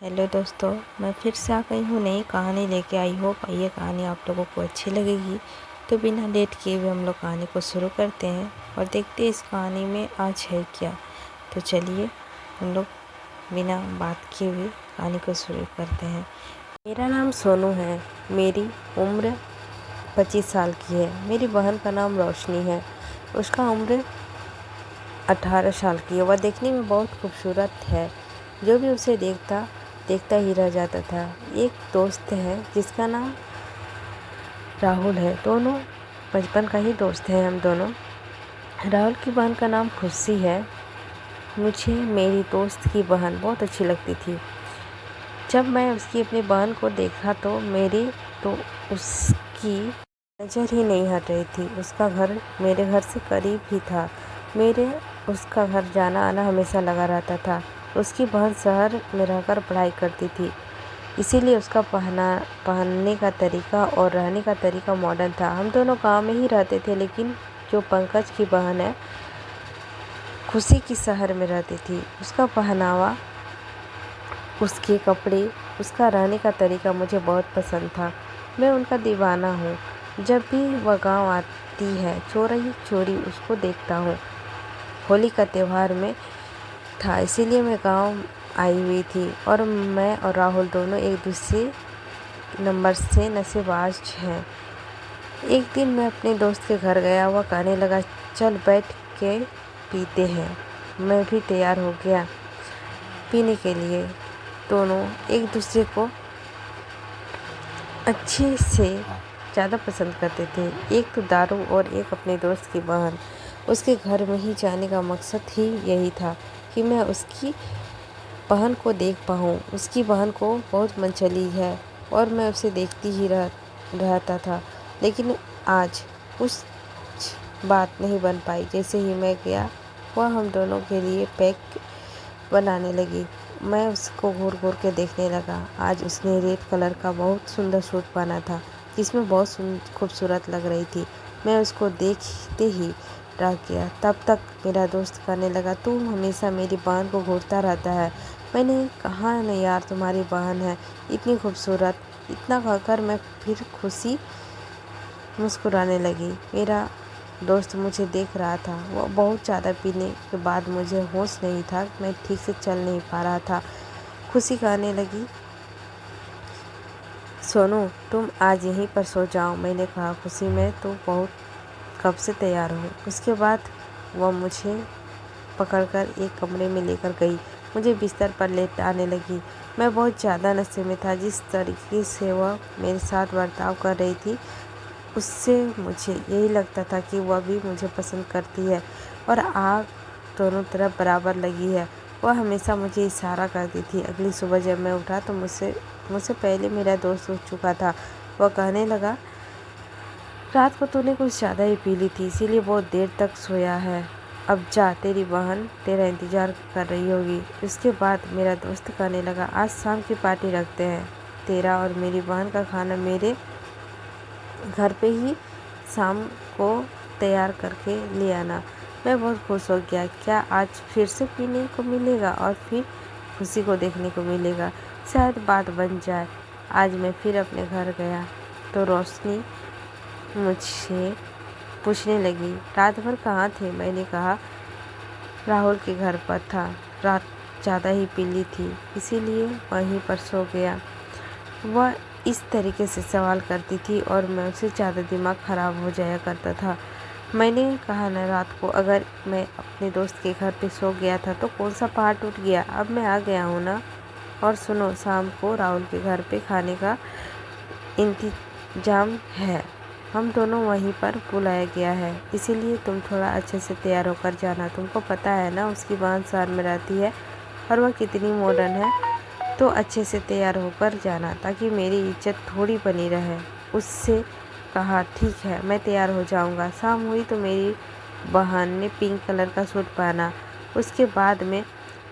Hello दोस्तों, मैं फिर से आ गई हूँ नई कहानी लेके। आई होप ये कहानी आप लोगों को अच्छी लगेगी। तो बिना लेट किए हुए हम लोग कहानी को शुरू करते हैं और देखते हैं इस कहानी में आज है क्या। तो चलिए हम लोग बिना बात किए हुए कहानी को शुरू करते हैं। मेरा नाम सोनू है। मेरी उम्र 25 साल की है। मेरी बहन का नाम रोशनी है। उसका उम्र 18 साल की है। वह देखने में बहुत खूबसूरत है। जो भी उसे देखता ही रह जाता था। एक दोस्त है जिसका नाम राहुल है। दोनों बचपन का ही दोस्त है हम दोनों। राहुल की बहन का नाम खुशी है। मुझे मेरी दोस्त की बहन बहुत अच्छी लगती थी। जब मैं उसकी अपनी बहन को देखा तो उसकी नज़र ही नहीं हट रही थी। उसका घर मेरे घर से करीब ही था। मेरे उसका घर जाना आना हमेशा लगा रहता था। उसकी बहन शहर में रहकर पढ़ाई करती थी, इसीलिए उसका पहनने का तरीका और रहने का तरीका मॉडर्न था। हम दोनों गांव में ही रहते थे, लेकिन जो पंकज की बहन है खुशी की शहर में रहती थी। उसका पहनावा, उसके कपड़े, उसका रहने का तरीका मुझे बहुत पसंद था। मैं उनका दीवाना हूँ। जब भी वह गांव आती है चोरी चोरी उसको देखता हूँ। होली का त्यौहार में था, इसीलिए मैं गांव आई हुई थी और मैं और राहुल दोनों एक दूसरे नंबर से नशेबाज हैं। एक दिन मैं अपने दोस्त के घर गया। वह कहने लगा, चल बैठ के पीते हैं। मैं भी तैयार हो गया पीने के लिए। दोनों एक दूसरे को अच्छे से ज़्यादा पसंद करते थे। एक तो दारू और एक अपने दोस्त की बहन। उसके घर में ही जाने का मकसद ही यही था कि मैं उसकी बहन को देख पाऊँ। उसकी बहन को बहुत मनचली है और मैं उसे देखती ही रहता था, लेकिन आज कुछ बात नहीं बन पाई। जैसे ही मैं गया वह हम दोनों के लिए पैक बनाने लगी। मैं उसको घूर घूर के देखने लगा। आज उसने रेड कलर का बहुत सुंदर सूट पहना था, जिसमें बहुत खूबसूरत लग रही थी। मैं उसको देखते ही रह गया। तब तक मेरा दोस्त कहने लगा, तू हमेशा मेरी बहन को घूरता रहता है। मैंने कहा न यार, तुम्हारी बहन है इतनी खूबसूरत। इतना कहकर मैं फिर खुशी मुस्कुराने लगी। मेरा दोस्त मुझे देख रहा था। वो बहुत ज़्यादा पीने के बाद मुझे होश नहीं था। मैं ठीक से चल नहीं पा रहा था। खुशी कहने लगी, सोनू तुम आज यहीं पर सो जाओ। मैंने कहा, खुशी मैं तो बहुत कब से तैयार हूँ। उसके बाद वह मुझे पकड़कर एक कमरे में लेकर गई। मुझे बिस्तर पर लेटाने लगी। मैं बहुत ज़्यादा नशे में था। जिस तरीके से वह मेरे साथ बर्ताव कर रही थी, उससे मुझे यही लगता था कि वह भी मुझे पसंद करती है और आग दोनों तरफ बराबर लगी है। वह हमेशा मुझे इशारा करती थी। अगली सुबह जब मैं उठा तो मुझसे पहले मेरा दोस्त उठ चुका था। वह कहने लगा, रात को तूने कुछ ज़्यादा ही पी ली थी, इसीलिए बहुत देर तक सोया है। अब जा, तेरी बहन तेरा इंतज़ार कर रही होगी। उसके बाद मेरा दोस्त कहने लगा, आज शाम की पार्टी रखते हैं। तेरा और मेरी बहन का खाना मेरे घर पे ही शाम को तैयार करके ले आना। मैं बहुत खुश हो गया। क्या आज फिर से पीने को मिलेगा और फिर खुशी को देखने को मिलेगा? शायद बात बन जाए। आज मैं फिर अपने घर गया तो रोशनी मुझसे पूछने लगी, रात भर कहाँ थे? मैंने कहा, राहुल के घर पर था। रात ज़्यादा ही पी ली थी, इसीलिए वहीं पर सो गया। वह इस तरीके से सवाल करती थी और मैं उससे ज़्यादा दिमाग ख़राब हो जाया करता था। मैंने कहा न, रात को अगर मैं अपने दोस्त के घर पे सो गया था तो कौन सा पहाड़ टूट गया? अब मैं आ गया हूँ ना। और सुनो, शाम को राहुल के घर पे खाने का इंतजाम है। हम दोनों वहीं पर बुलाया गया है, इसीलिए तुम थोड़ा अच्छे से तैयार होकर जाना। तुमको पता है ना उसकी बहन शहर में रहती है और वह कितनी मॉडर्न है। तो अच्छे से तैयार होकर जाना ताकि मेरी इज्जत थोड़ी बनी रहे। उससे कहा, ठीक है मैं तैयार हो जाऊंगा। शाम हुई तो मेरी बहन ने पिंक कलर का सूट पहना। उसके बाद मैं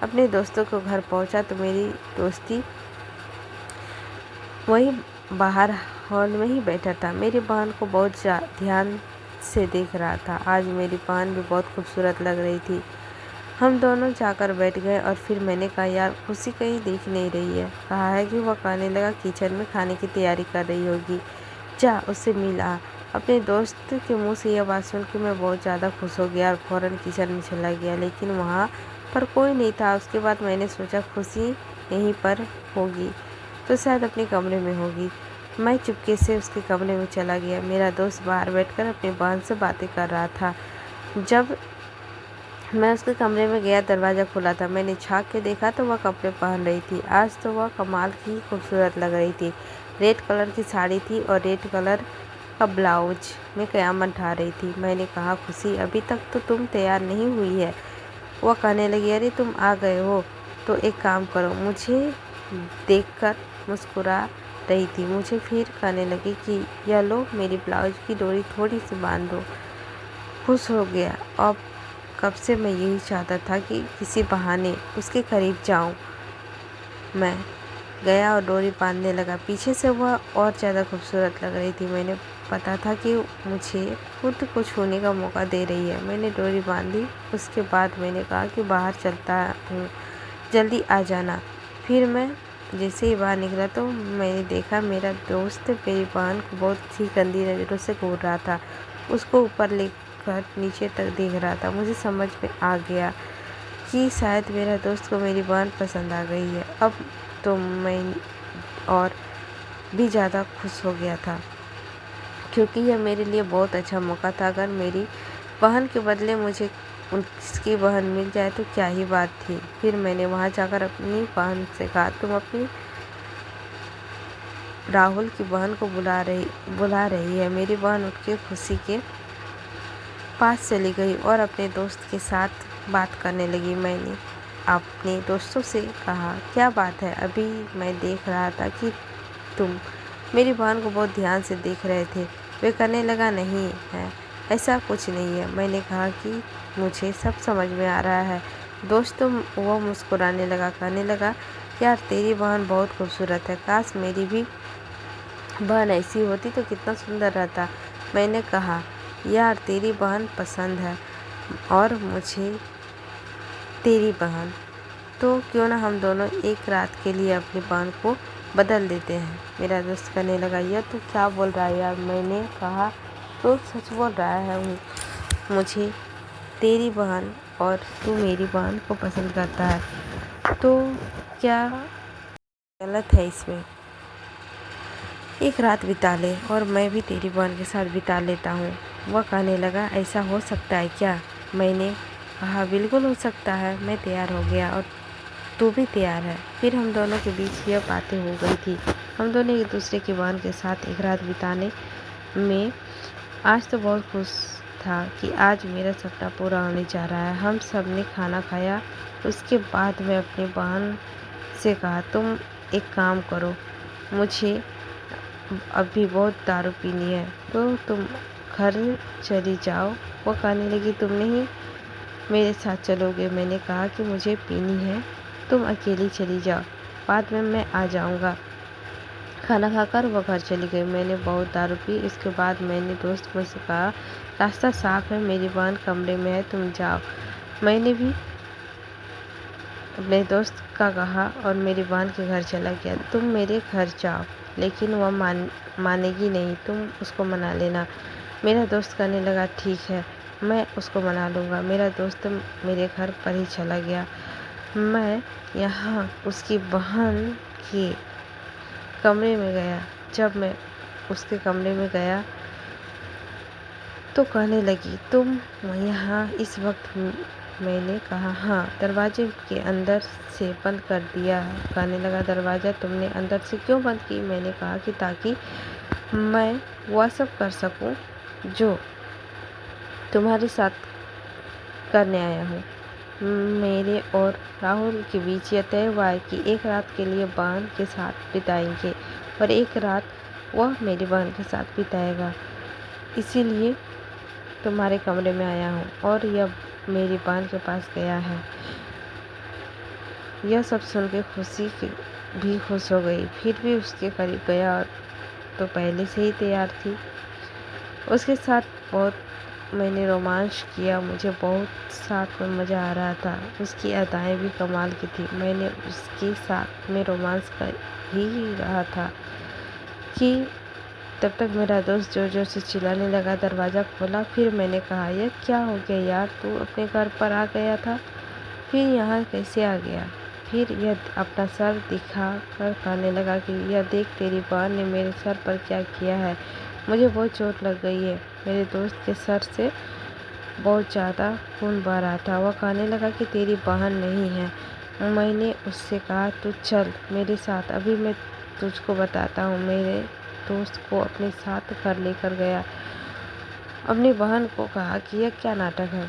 अपने दोस्तों के घर पहुंचा तो मेरी दोस्ती वही बाहर हॉल में ही बैठा था। मेरी बहन को बहुत ध्यान से देख रहा था। आज मेरी बहन भी बहुत खूबसूरत लग रही थी। हम दोनों जाकर बैठ गए और फिर मैंने कहा, यार खुशी कहीं दिख नहीं रही है। कहा है कि वह कहने लगा, किचन में खाने की तैयारी कर रही होगी, जा उससे मिल आ। अपने दोस्त के मुंह से यह बात सुन के मैं बहुत ज़्यादा खुश हो गया और फ़ौरन किचन में चला गया, लेकिन वहाँ पर कोई नहीं था। उसके बाद मैंने सोचा खुशी यहीं पर होगी तो शायद अपने कमरे में होगी। मैं चुपके से उसके कमरे में चला गया। मेरा दोस्त बाहर बैठकर अपनी बहन से बातें कर रहा था। जब मैं उसके कमरे में गया, दरवाज़ा खुला था। मैंने झाँक के देखा तो वह कपड़े पहन रही थी। आज तो वह कमाल की खूबसूरत लग रही थी। रेड कलर की साड़ी थी और रेड कलर का ब्लाउज में क़यामत ढा रही थी। मैंने कहा, खुशी अभी तक तो तुम तैयार नहीं हुई है। वह कहने लगी, अरे तुम आ गए हो तो एक काम करो। मुझे देखकर मुस्कुरा रही थी। मुझे फिर कहने लगी कि यह लो, मेरी ब्लाउज की डोरी थोड़ी सी बांध दो। खुश हो गया। अब कब से मैं यही चाहता था कि किसी बहाने उसके करीब जाऊं। मैं गया और डोरी बांधने लगा। पीछे से वह और ज़्यादा खूबसूरत लग रही थी। मैंने पता था कि मुझे खुद को छूने का मौका दे रही है। मैंने डोरी बांधी। उसके बाद मैंने कहा कि बाहर चलता हूँ, जल्दी आ जाना। फिर मैं जैसे ही बाहर निकला तो मैंने देखा मेरा दोस्त मेरी बहन को बहुत ही गंदी नज़रों से घूर रहा था। उसको ऊपर लेकर नीचे तक देख रहा था। मुझे समझ में आ गया कि शायद मेरा दोस्त को मेरी बहन पसंद आ गई है। अब तो मैं और भी ज़्यादा खुश हो गया था, क्योंकि यह मेरे लिए बहुत अच्छा मौका था। अगर मेरी बहन के बदले मुझे उसकी बहन मिल जाए तो क्या ही बात थी। फिर मैंने वहाँ जाकर अपनी बहन से कहा, तुम अपनी राहुल की बहन को बुला रही है। मेरी बहन उठ के खुशी के पास चली गई और अपने दोस्त के साथ बात करने लगी। मैंने अपने दोस्तों से कहा, क्या बात है? अभी मैं देख रहा था कि तुम मेरी बहन को बहुत ध्यान से देख रहे थे। वे कहने लगा, नहीं है, ऐसा कुछ नहीं है। मैंने कहा कि मुझे सब समझ में आ रहा है दोस्त। वो मुस्कुराने लगा, कहने लगा, यार तेरी बहन बहुत खूबसूरत है। काश मेरी भी बहन ऐसी होती तो कितना सुंदर रहता। मैंने कहा, यार तेरी बहन पसंद है और मुझे तेरी बहन, तो क्यों ना हम दोनों एक रात के लिए अपनी बहन को बदल देते हैं। मेरा दोस्त कहने लगा, यह तो क्या बोल रहा है यार? मैंने कहा, तो सच बोल रहा है। मुझे तेरी बहन और तू मेरी बहन को पसंद करता है, तो क्या गलत है इसमें? एक रात बिता ले और मैं भी तेरी बहन के साथ बिता लेता हूँ। वह कहने लगा, ऐसा हो सकता है क्या? मैंने कहा, बिल्कुल हो सकता है। मैं तैयार हो गया और तू भी तैयार है। फिर हम दोनों के बीच यह बातें हो गई थी। हम दोनों एक दूसरे की बहन के साथ एक रात बिताने में आज तो बहुत खुश था कि आज मेरा सपना पूरा होने जा रहा है। हम सब ने खाना खाया। उसके बाद मैं अपनी बहन से कहा, तुम एक काम करो, मुझे अभी बहुत दारू पीनी है तो तुम घर चली जाओ। वो कहने लगी, तुम नहीं मेरे साथ चलोगे? मैंने कहा कि मुझे पीनी है, तुम अकेली चली जाओ, बाद में मैं आ जाऊंगा। खाना खाकर वह घर चली गई। मैंने बहुत दारू पी। इसके बाद मैंने दोस्त में से कहा, रास्ता साफ है, मेरी बहन कमरे में है, तुम जाओ। मैंने भी अपने दोस्त का कहा और मेरी बहन के घर चला गया। तुम मेरे घर जाओ, लेकिन वह मानेगी नहीं, तुम उसको मना लेना। मेरा दोस्त कहने लगा, ठीक है, मैं उसको मना लूँगा। मेरा दोस्त मेरे घर पर ही चला गया। मैं यहाँ उसकी बहन के कमरे में गया। जब मैं उसके कमरे में गया तो कहने लगी, तुम यहाँ इस वक्त? मैंने कहा, हाँ, दरवाजे के अंदर से बंद कर दिया है। कहने लगा, दरवाज़ा तुमने अंदर से क्यों बंद की? मैंने कहा कि ताकि मैं वह सब कर सकूं जो तुम्हारे साथ करने आया हूँ। मेरे और राहुल के बीच यह तय हुआ है कि एक रात के लिए बहन के साथ बिताएंगे और एक रात वह मेरी बहन के साथ बिताएगा। इसीलिए तुम्हारे कमरे में आया हूँ और यह मेरी बहन के पास गया है। यह सब सुन के खुशी भी खुश हो गई। फिर भी उसके करीब गया और तो पहले से ही तैयार थी। उसके साथ बहुत मैंने रोमांस किया, मुझे बहुत साथ में मज़ा आ रहा था। उसकी अदाएँ भी कमाल की थी। मैंने उसके साथ में रोमांस कर ही रहा था कि तब तक मेरा दोस्त ज़ोर ज़ोर से चिल्लाने लगा। दरवाज़ा खोला, फिर मैंने कहा, यह क्या हो गया यार, तू अपने घर पर आ गया था, फिर यहाँ कैसे आ गया? फिर यह अपना सर दिखा कर कहने लगा कि यह देख तेरी बहन ने मेरे सर पर क्या किया है, मुझे बहुत चोट लग गई है। मेरे दोस्त के सर से बहुत ज़्यादा खून बह रहा था। वह कहने लगा कि तेरी बहन नहीं है। मैंने उससे कहा, तू चल मेरे साथ, अभी मैं तुझको बताता हूँ। मेरे दोस्त को अपने साथ घर लेकर गया। अपनी बहन को कहा कि यह क्या नाटक है,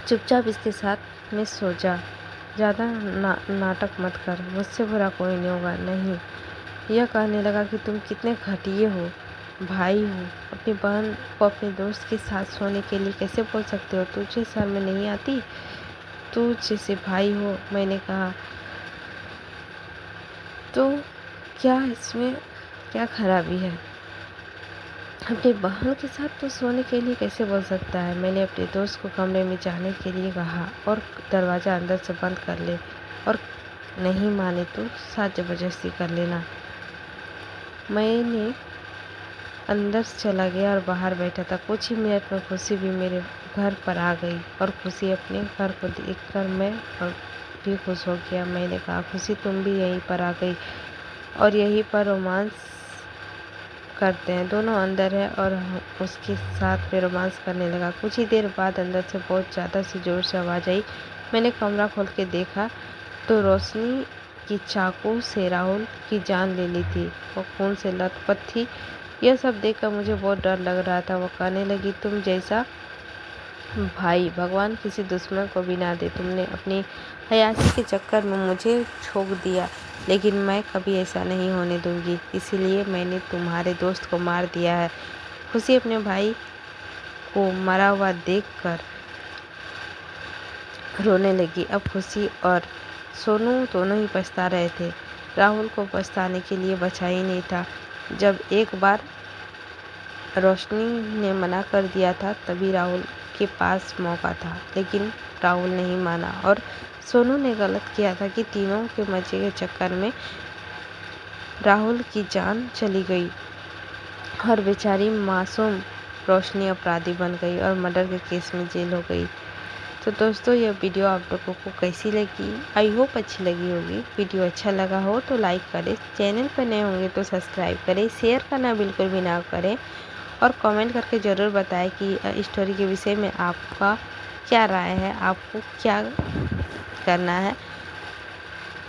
चुपचाप इसके साथ में सो जा, ज़्यादा नाटक मत कर, मुझसे बुरा कोई नहीं होगा। नहीं, यह कहने लगा कि तुम कितने घटिया हो, भाई हो, अपनी बहन को अपने दोस्त के साथ सोने के लिए कैसे बोल सकते हो? तुझे शर्म नहीं आती? तू जैसे भाई हो। मैंने कहा, तो क्या इसमें क्या खराबी है? अपनी बहन के साथ तो सोने के लिए कैसे बोल सकता है? मैंने अपने दोस्त को कमरे में जाने के लिए कहा और दरवाज़ा अंदर से बंद कर ले, और नहीं माने तो साथ ज़बरदस्ती कर लेना। मैंने अंदर चला गया और बाहर बैठा था। कुछ ही मिनट में खुशी भी मेरे घर पर आ गई और खुशी अपने घर को देखकर मैं और भी खुश हो गया। मैंने कहा, खुशी तुम भी यहीं पर आ गई और यहीं पर रोमांस करते हैं। दोनों अंदर है और उसके साथ में रोमांस करने लगा। कुछ ही देर बाद अंदर से बहुत ज़्यादा से ज़ोर से आवाज़ आई। मैंने कमरा खोल के देखा तो रोशनी की चाकू से राहुल की जान ले ली थी। वो खून से लथपथ थी। यह सब देखकर मुझे बहुत डर लग रहा था। वो कहने लगी, तुम जैसा भाई भगवान किसी दुश्मन को भी ना दे। तुमने अपनी हयाती के चक्कर में मुझे छोड़ दिया, लेकिन मैं कभी ऐसा नहीं होने दूंगी। इसीलिए मैंने तुम्हारे दोस्त को मार दिया है। खुशी अपने भाई को मरा हुआ देखकर रोने लगी। अब खुशी और सोनू दोनों ही पछता रहे थे। राहुल को पछताने के लिए बचा ही नहीं था। जब एक बार रोशनी ने मना कर दिया था, तभी राहुल के पास मौका था, लेकिन राहुल नहीं माना और सोनू ने गलत किया था कि तीनों के मजे के चक्कर में राहुल की जान चली गई और बेचारी मासूम रोशनी अपराधी बन गई और मर्डर के केस में जेल हो गई। तो दोस्तों, यह वीडियो आप लोगों को कैसी लगी? आई होप अच्छी लगी होगी। वीडियो अच्छा लगा हो तो लाइक करें, चैनल पर नए होंगे तो सब्सक्राइब करें, शेयर करना बिल्कुल भी ना करें और कमेंट करके ज़रूर बताएं कि स्टोरी के विषय में आपका क्या राय है, आपको क्या करना है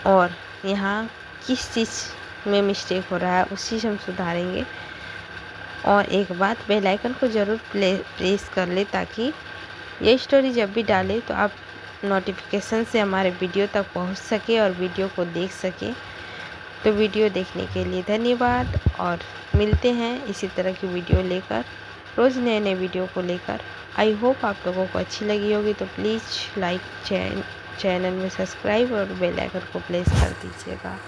और यहाँ किस चीज़ में मिस्टेक हो रहा है, उस चीज़ हम सुधारेंगे। और एक बात, बेल आइकन को ज़रूर प्रेस कर ले ताकि ये स्टोरी जब भी डालें तो आप नोटिफिकेशन से हमारे वीडियो तक पहुंच सके और वीडियो को देख सके। तो वीडियो देखने के लिए धन्यवाद और मिलते हैं इसी तरह की वीडियो लेकर, रोज़ नए नए वीडियो को लेकर। आई होप आप लोगों को अच्छी लगी होगी। तो प्लीज़ लाइक, चैनल में सब्सक्राइब और बेल आइकन को प्रेस कर दीजिएगा।